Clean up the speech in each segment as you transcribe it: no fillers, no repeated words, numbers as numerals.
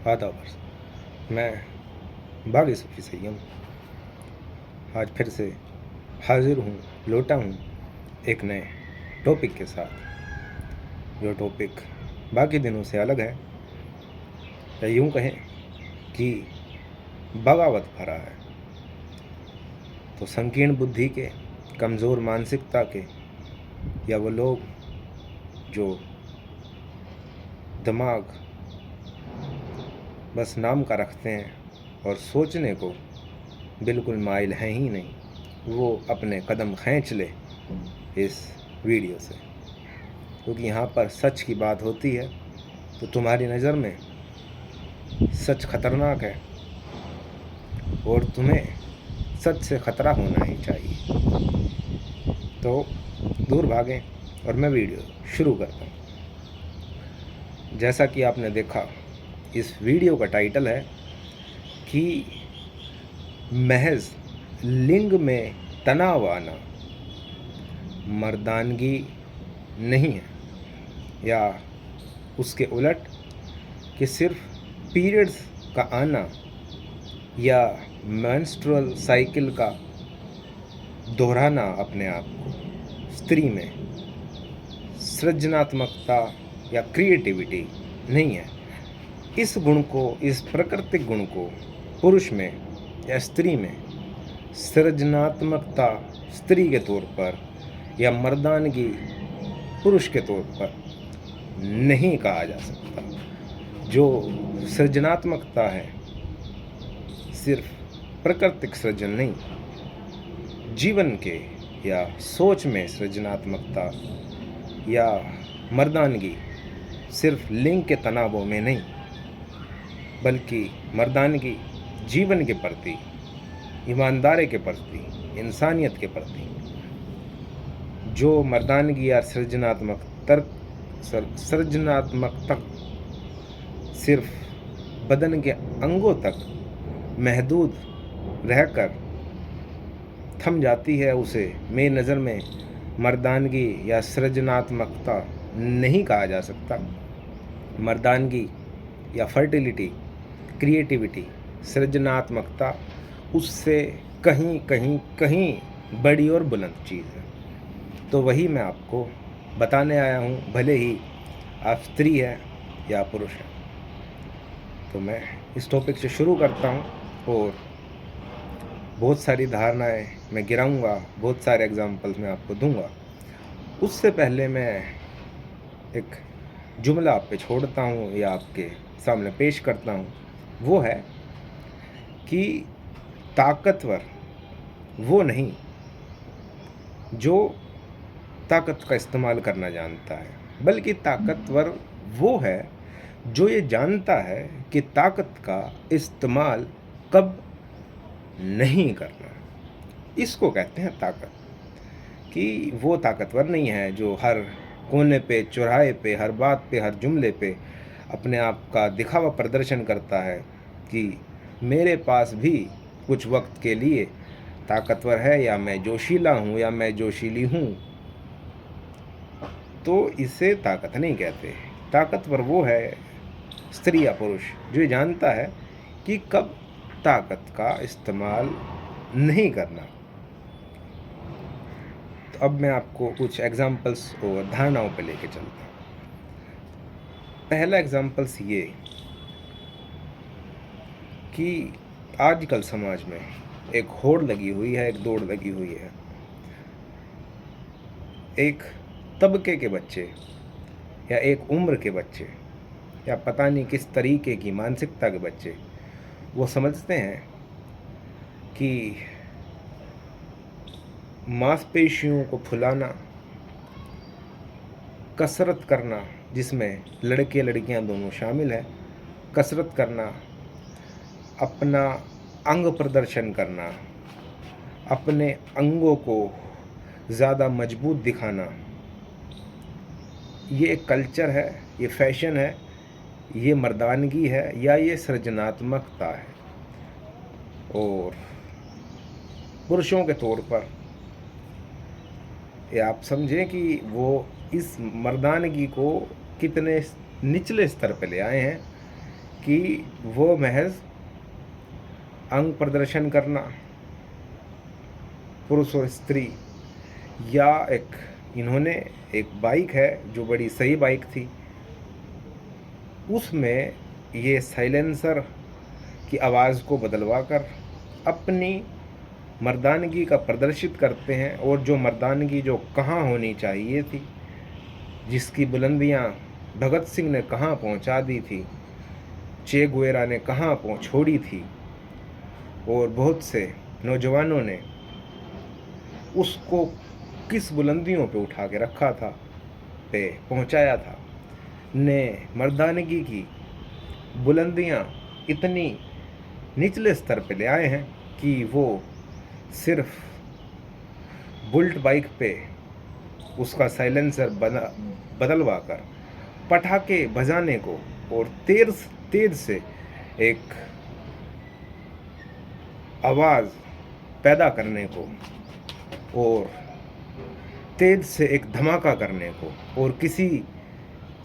आदाब। मैं बागी सूफ़ी सैयम आज फिर से हाज़िर हूँ, लौटा हूँ एक नए टॉपिक के साथ। जो टॉपिक बाकी दिनों से अलग है, या यूँ कहें कि बगावत भरा है। तो संकीर्ण बुद्धि के, कमज़ोर मानसिकता के, या वो लोग जो दिमाग बस नाम का रखते हैं और सोचने को बिल्कुल माइल हैं ही नहीं, वो अपने कदम खींच ले इस वीडियो से। क्योंकि यहाँ पर सच की बात होती है तो तुम्हारी नज़र में सच खतरनाक है और तुम्हें सच से ख़तरा होना ही चाहिए। तो दूर भागें और मैं वीडियो शुरू करता हूँ। जैसा कि आपने देखा, इस वीडियो का टाइटल है कि महज लिंग में तनाव आना मर्दानगी नहीं है, या उसके उलट कि सिर्फ पीरियड्स का आना या मेंस्ट्रुअल साइकिल का दोहराना अपने आप को स्त्री में सृजनात्मकता या क्रिएटिविटी नहीं है। इस गुण को, इस प्राकृतिक गुण को पुरुष में या स्त्री में सृजनात्मकता स्त्री के तौर पर या मर्दानगी पुरुष के तौर पर नहीं कहा जा सकता। जो सृजनात्मकता है सिर्फ प्राकृतिक सृजन नहीं, जीवन के या सोच में सृजनात्मकता या मर्दानगी सिर्फ लिंग के तनावों में नहीं, बल्कि मर्दानगी जीवन के प्रति, ईमानदारी के प्रति, इंसानियत के प्रति। जो मर्दानगी या सृजनात्मकता सिर्फ बदन के अंगों तक महदूद रहकर थम जाती है, उसे मेरी नज़र में मर्दानगी या सृजनात्मकता नहीं कहा जा सकता। मर्दानगी या फर्टिलिटी, क्रिएटिविटी, सृजनात्मकता उससे कहीं कहीं कहीं बड़ी और बुलंद चीज़ है। तो वही मैं आपको बताने आया हूँ, भले ही आप स्त्री है या पुरुष है। तो मैं इस टॉपिक से शुरू करता हूँ और बहुत सारी धारणाएं मैं गिराऊंगा, बहुत सारे एग्जाम्पल्स मैं आपको दूंगा। उससे पहले मैं एक जुमला आप पे छोड़ता हूँ या आपके सामने पेश करता हूँ। वो है कि ताकतवर वो नहीं जो ताकत का इस्तेमाल करना जानता है, बल्कि ताकतवर वो है जो ये जानता है कि ताकत का इस्तेमाल कब नहीं करना। इसको कहते हैं ताकत। कि वो ताकतवर नहीं है जो हर कोने पे, चौराहे पे, हर बात पे, हर जुमले पे अपने आप का दिखावा प्रदर्शन करता है कि मेरे पास भी कुछ वक्त के लिए ताकतवर है, या मैं जोशीला हूँ, या मैं जोशीली हूँ। तो इसे ताकत नहीं कहते। ताकतवर वो है, स्त्री या पुरुष, जो ये जानता है कि कब ताकत का इस्तेमाल नहीं करना। तो अब मैं आपको कुछ एग्जाम्पल्स और धारणाओं पे लेके चलता हूँ। पहला एग्जाम्पल्स ये कि आजकल समाज में एक होड़ लगी हुई है, एक दौड़ लगी हुई है। एक तबके के बच्चे या एक उम्र के बच्चे या पता नहीं किस तरीके की मानसिकता के बच्चे, वो समझते हैं कि मांसपेशियों को फुलाना, कसरत करना, जिसमें लड़के लड़कियां दोनों शामिल हैं, कसरत करना, अपना अंग प्रदर्शन करना, अपने अंगों को ज़्यादा मजबूत दिखाना, ये एक कल्चर है, ये फैशन है, ये मर्दानगी है, या ये सृजनात्मकता है। और पुरुषों के तौर पर ये आप समझें कि वो इस मर्दानगी को कितने निचले स्तर पर ले आए हैं कि वो महज अंग प्रदर्शन करना, पुरुष और स्त्री, या इन्होंने एक बाइक है जो बड़ी सही बाइक थी, उसमें ये साइलेंसर की आवाज़ को बदलवा कर अपनी मर्दानगी का प्रदर्शित करते हैं। और जो मर्दानगी जो कहाँ होनी चाहिए थी, जिसकी बुलंदियाँ भगत सिंह ने कहाँ पहुँचा दी थी, चे गुवेरा ने कहाँ छोड़ी थी, और बहुत से नौजवानों ने उसको किस बुलंदियों पे उठा के रखा था, पे पहुँचाया था, ने मर्दानगी की बुलंदियाँ इतनी निचले स्तर पे ले आए हैं कि वो सिर्फ बुल्ट बाइक पे उसका साइलेंसर बदलवा कर पटाखे बजाने को और तेज से एक आवाज़ पैदा करने को और तेज से एक धमाका करने को और किसी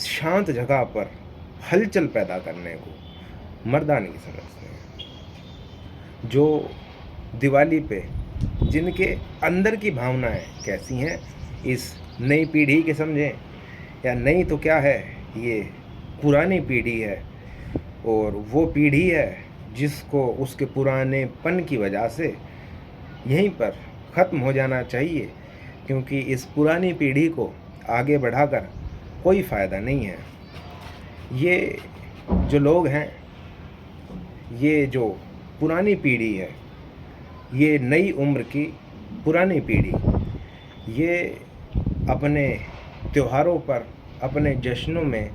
शांत जगह पर हलचल पैदा करने को मर्दानगी समझते हैं। जो दिवाली पे जिनके अंदर की भावनाएं कैसी हैं, इस नई पीढ़ी के समझें, या नई तो क्या है, ये पुरानी पीढ़ी है। और वो पीढ़ी है जिसको उसके पुरानेपन की वजह से यहीं पर ख़त्म हो जाना चाहिए, क्योंकि इस पुरानी पीढ़ी को आगे बढ़ाकर कोई फ़ायदा नहीं है। ये जो लोग हैं, ये जो पुरानी पीढ़ी है, ये नई उम्र की पुरानी पीढ़ी, ये अपने त्योहारों पर, अपने जश्नों में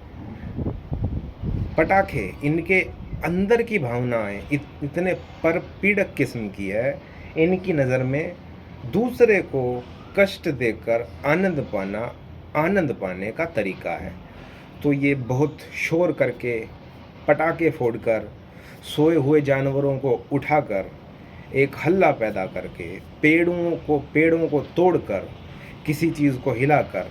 पटाखे, इनके अंदर की भावनाएं इतने परपीड़क किस्म की है, इनकी नज़र में दूसरे को कष्ट देकर आनंद पाने का तरीका है। तो ये बहुत शोर करके, पटाखे फोड़कर, सोए हुए जानवरों को उठाकर, एक हल्ला पैदा करके, पेड़ों को तोड़कर, किसी चीज़ को हिलाकर,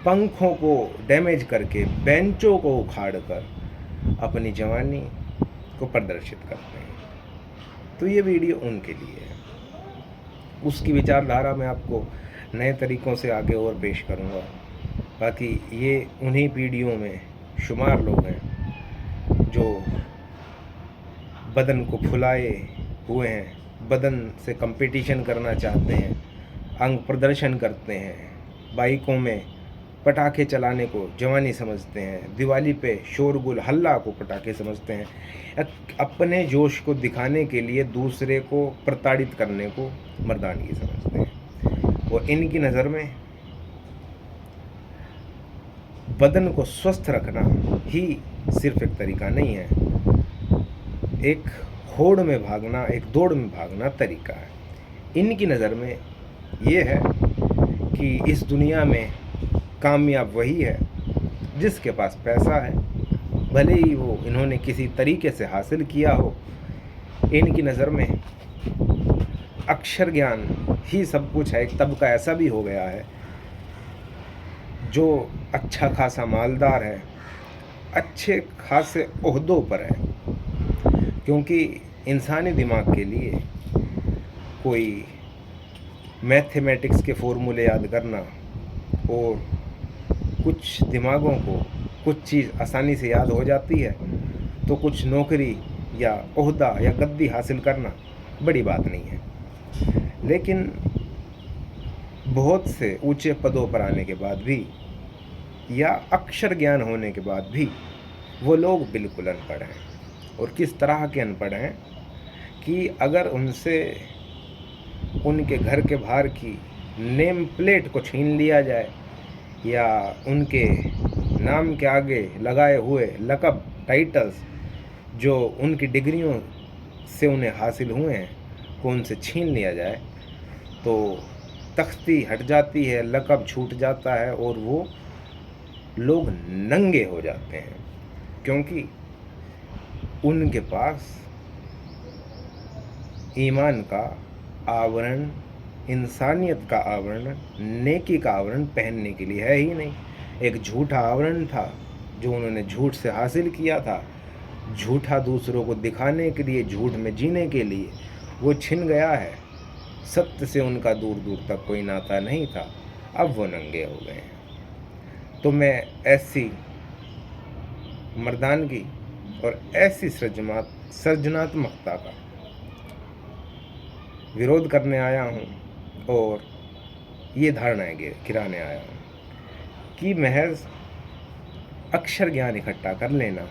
पंखों को डैमेज करके, बेंचों को उखाड़कर अपनी जवानी को प्रदर्शित करते हैं। तो ये वीडियो उनके लिए है। उसकी विचारधारा मैं आपको नए तरीक़ों से आगे और पेश करूँगा। बाकी ये उन्हीं पीढ़ियों में शुमार लोग हैं जो बदन को फुलाए हुए हैं, बदन से कंपटीशन करना चाहते हैं, अंग प्रदर्शन करते हैं, बाइकों में पटाखे चलाने को जवानी समझते हैं, दिवाली पे शोरगुल हल्ला को पटाखे समझते हैं, अपने जोश को दिखाने के लिए दूसरे को प्रताड़ित करने को मर्दानगी समझते हैं। और इनकी नज़र में बदन को स्वस्थ रखना ही सिर्फ एक तरीका नहीं है, एक होड़ में भागना, एक दौड़ में भागना तरीका है। इनकी नज़र में ये है कि इस दुनिया में कामयाब वही है जिसके पास पैसा है, भले ही वो इन्होंने किसी तरीके से हासिल किया हो। इनकी नज़र में अक्षर ज्ञान ही सब कुछ है। एक तबका ऐसा भी हो गया है जो अच्छा खासा मालदार है, अच्छे खासे ओहदों पर है, क्योंकि इंसानी दिमाग के लिए कोई मैथमेटिक्स के फॉर्मूले याद करना और कुछ दिमागों को कुछ चीज़ आसानी से याद हो जाती है, तो कुछ नौकरी या ओहदा या गद्दी हासिल करना बड़ी बात नहीं है। लेकिन बहुत से ऊंचे पदों पर आने के बाद भी या अक्षर ज्ञान होने के बाद भी वो लोग बिल्कुल अनपढ़ हैं। और किस तरह के अनपढ़ हैं कि अगर उनसे उनके घर के बाहर की नेम प्लेट को छीन लिया जाए या उनके नाम के आगे लगाए हुए लक़ब, टाइटल्स जो उनकी डिग्रियों से उन्हें हासिल हुए हैं को उनसे छीन लिया जाए, तो तख्ती हट जाती है, लक़ब छूट जाता है और वो लोग नंगे हो जाते हैं, क्योंकि उनके पास ईमान का आवरण, इंसानियत का आवरण, नेकी का आवरण पहनने के लिए है ही नहीं। एक झूठा आवरण था जो उन्होंने झूठ से हासिल किया था, झूठा दूसरों को दिखाने के लिए, झूठ में जीने के लिए वो छिन गया है। सत्य से उनका दूर दूर तक कोई नाता नहीं था, अब वो नंगे हो गए हैं। तो मैं ऐसी मर्दानगी और ऐसी सृजनात्मकता का विरोध करने आया हूँ और ये धारणाएं गिराने आया हूँ कि महज अक्षर ज्ञान इकट्ठा कर लेना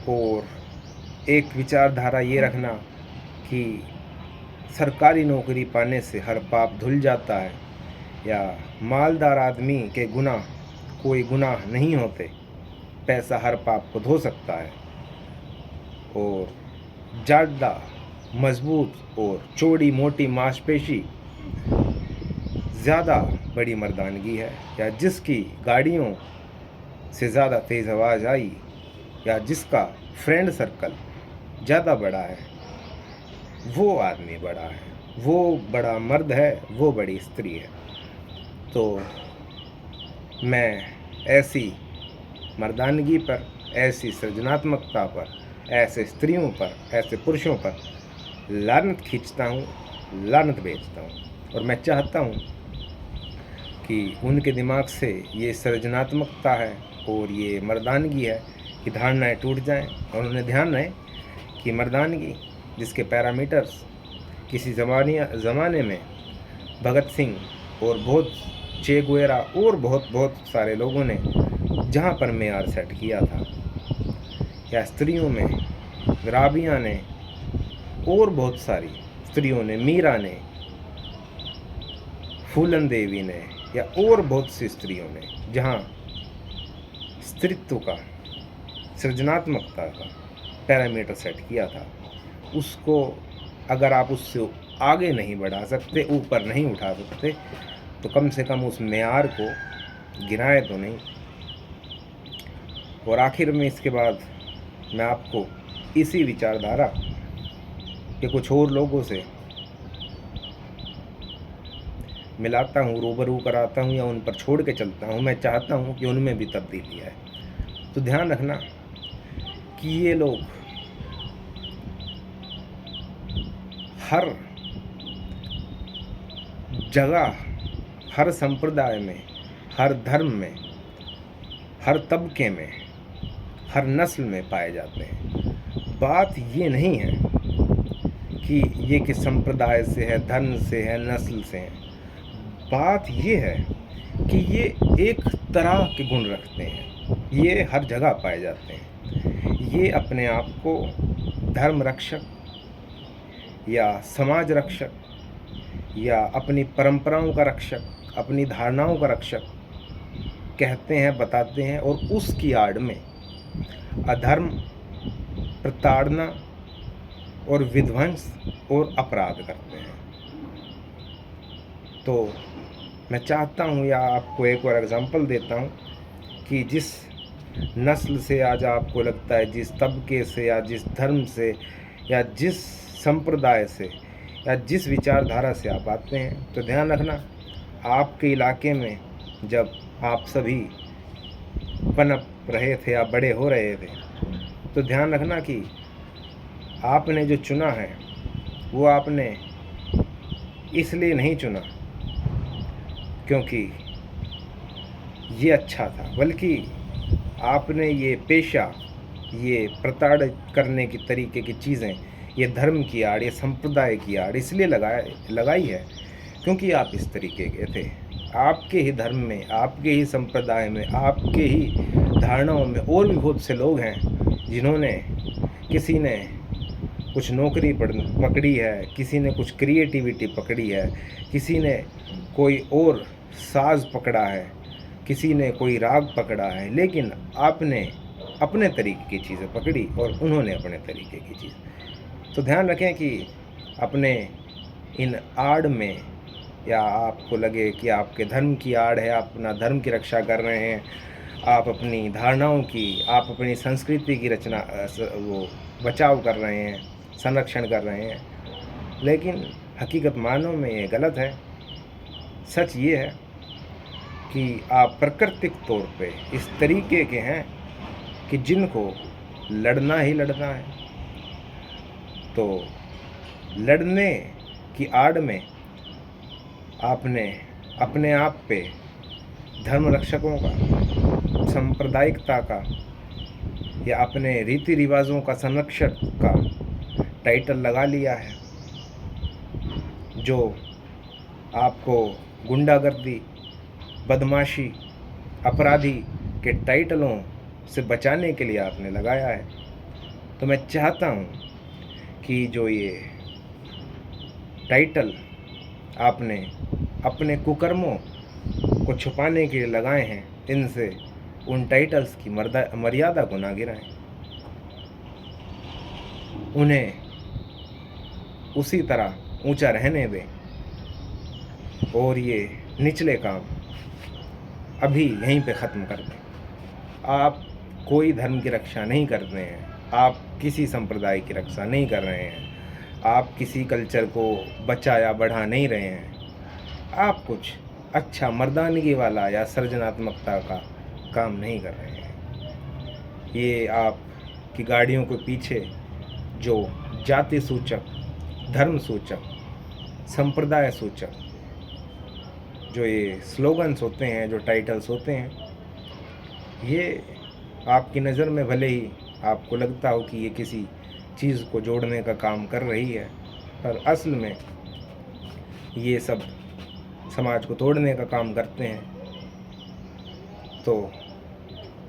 और एक विचारधारा ये रखना कि सरकारी नौकरी पाने से हर पाप धुल जाता है, या मालदार आदमी के गुनाह कोई गुनाह नहीं होते, पैसा हर पाप को धो सकता है, और ज़्यादा मजबूत और चौड़ी मोटी मांसपेशी ज़्यादा बड़ी मर्दानगी है, या जिसकी गाड़ियों से ज़्यादा तेज़ आवाज़ आई, या जिसका फ्रेंड सर्कल ज़्यादा बड़ा है, वो आदमी बड़ा है, वो बड़ा मर्द है, वो बड़ी स्त्री है। तो मैं ऐसी मर्दानगी पर, ऐसी सृजनात्मकता पर, ऐसे स्त्रियों पर, ऐसे पुरुषों पर लानत खींचता हूँ, लानत भेजता हूँ, और मैं चाहता हूँ कि उनके दिमाग से ये सृजनात्मकता है और ये मर्दानगी है कि धारणाएँ टूट जाएं, और उन्हें ध्यान रहे कि मर्दानगी जिसके पैरामीटर्स किसी ज़माने में भगत सिंह और बहुत चे गुवेरा और बहुत सारे लोगों ने जहाँ पर मेयार सेट किया था, या स्त्रियों में राबिया ने और बहुत सारी स्त्रियों ने, मीरा ने, फूलन देवी ने, या और बहुत सी स्त्रियों ने जहाँ स्त्रीत्व का, सृजनात्मकता का पैरामीटर सेट किया था, उसको अगर आप उससे आगे नहीं बढ़ा सकते, ऊपर नहीं उठा सकते, तो कम से कम उस मेयार को गिराएं तो नहीं। और आखिर में इसके बाद मैं आपको इसी विचारधारा के कुछ और लोगों से मिलाता हूँ, रूबरू कराता हूँ, या उन पर छोड़ के चलता हूँ। मैं चाहता हूँ कि उनमें भी तब्दीली आए। तो ध्यान रखना कि ये लोग हर जगह, हर संप्रदाय में, हर धर्म में, हर तबके में, हर नस्ल में पाए जाते हैं। बात ये नहीं है कि ये किस संप्रदाय से है, धर्म से है, नस्ल से है। बात ये है कि ये एक तरह के गुण रखते हैं, ये हर जगह पाए जाते हैं। ये अपने आप को धर्म रक्षक या समाज रक्षक या अपनी परंपराओं का रक्षक, अपनी धारणाओं का रक्षक कहते हैं, बताते हैं, और उसकी आड़ में अधर्म, प्रताड़ना और विध्वंस और अपराध करते हैं। तो मैं चाहता हूँ, या आपको एक और एग्जांपल देता हूँ कि जिस नस्ल से आज आपको लगता है, जिस तबके से या जिस धर्म से या जिस संप्रदाय से या जिस विचारधारा से आप आते हैं, तो ध्यान रखना, आपके इलाके में जब आप सभी पनप रहे थे या बड़े हो रहे थे, तो ध्यान रखना कि आपने जो चुना है वो आपने इसलिए नहीं चुना क्योंकि ये अच्छा था, बल्कि आपने ये पेशा, ये प्रताड़ित करने की तरीके की चीज़ें, ये धर्म की आड़, ये संप्रदाय की आड़ इसलिए लगाई है क्योंकि आप इस तरीके के थे। आपके ही धर्म में, आपके ही संप्रदाय में, आपके ही धारणाओं में और भी बहुत से लोग हैं जिन्होंने, किसी ने कुछ नौकरी पकड़ी है, किसी ने कुछ क्रिएटिविटी पकड़ी है, किसी ने कोई और साज पकड़ा है, किसी ने कोई राग पकड़ा है, लेकिन आपने अपने तरीके की चीज़ें पकड़ी और उन्होंने अपने तरीके की चीज़। तो ध्यान रखें कि अपने इन आड़ में, या आपको लगे कि आपके धर्म की आड़ है, आप अपना धर्म की रक्षा कर रहे हैं, आप अपनी धारणाओं की, आप अपनी संस्कृति की रचना, वो बचाव कर रहे हैं, संरक्षण कर रहे हैं, लेकिन हकीकत मानों में ये गलत है। सच ये है कि आप प्राकृतिक तौर पे इस तरीके के हैं कि जिनको लड़ना ही लड़ना है, तो लड़ने की आड़ में आपने अपने आप पे धर्म रक्षकों का, सांप्रदायिकता का या अपने रीति रिवाजों का संरक्षक का टाइटल लगा लिया है, जो आपको गुंडागर्दी, बदमाशी, अपराधी के टाइटलों से बचाने के लिए आपने लगाया है। तो मैं चाहता हूँ कि जो ये टाइटल आपने अपने कुकर्मों को छुपाने के लिए लगाए हैं, इनसे उन टाइटल्स की मर्यादा को ना गिराएं, उन्हें उसी तरह ऊंचा रहने दें और ये निचले काम अभी यहीं पे ख़त्म कर दें। आप कोई धर्म की रक्षा नहीं कर रहे हैं, आप किसी संप्रदाय की रक्षा नहीं कर रहे हैं, आप किसी कल्चर को बचा या बढ़ा नहीं रहे हैं, आप कुछ अच्छा मर्दानगी वाला या सृजनात्मकता का काम नहीं कर रहे हैं। ये आपकी गाड़ियों के पीछे जो जाति सूचक, धर्म सूचक, संप्रदाय सूचक जो ये स्लोगन्स होते हैं, जो टाइटल्स होते हैं, ये आपकी नज़र में भले ही आपको लगता हो कि ये किसी चीज़ को जोड़ने का काम कर रही है, पर असल में ये सब समाज को तोड़ने का काम करते हैं। तो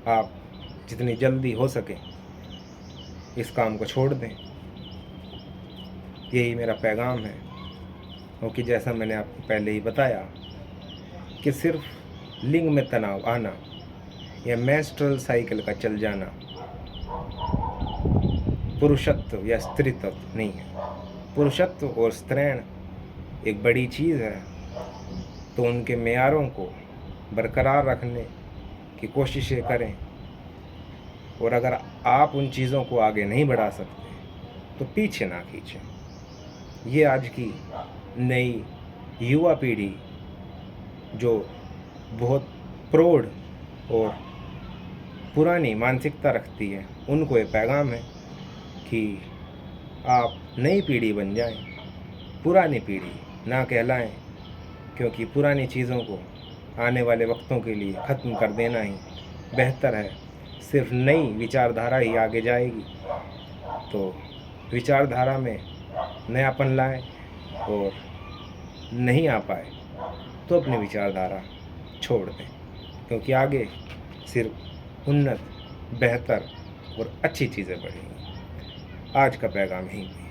आप जितनी जल्दी हो सके इस काम को छोड़ दें, यही मेरा पैगाम है। क्योंकि जैसा मैंने आपको पहले ही बताया कि सिर्फ लिंग में तनाव आना या मेंस्ट्रुअल साइकिल का चल जाना पुरुषत्व या स्त्रीत्व नहीं है। पुरुषत्व और स्त्रैण एक बड़ी चीज़ है, तो उनके मेयारों को बरकरार रखने की कोशिशें करें, और अगर आप उन चीज़ों को आगे नहीं बढ़ा सकते तो पीछे ना खींचें। ये आज की नई युवा पीढ़ी जो बहुत प्रौढ़ और पुरानी मानसिकता रखती है, उनको ये पैगाम है कि आप नई पीढ़ी बन जाएं, पुरानी पीढ़ी ना कहलाएं, क्योंकि पुरानी चीज़ों को आने वाले वक्तों के लिए ख़त्म कर देना ही बेहतर है। सिर्फ नई विचारधारा ही आगे जाएगी। तो विचारधारा में नयापन लाएं, और नहीं आ पाए तो अपनी विचारधारा छोड़ दें, क्योंकि आगे सिर्फ उन्नत, बेहतर और अच्छी चीज़ें बढ़ेंगी। आज का पैगाम यही है।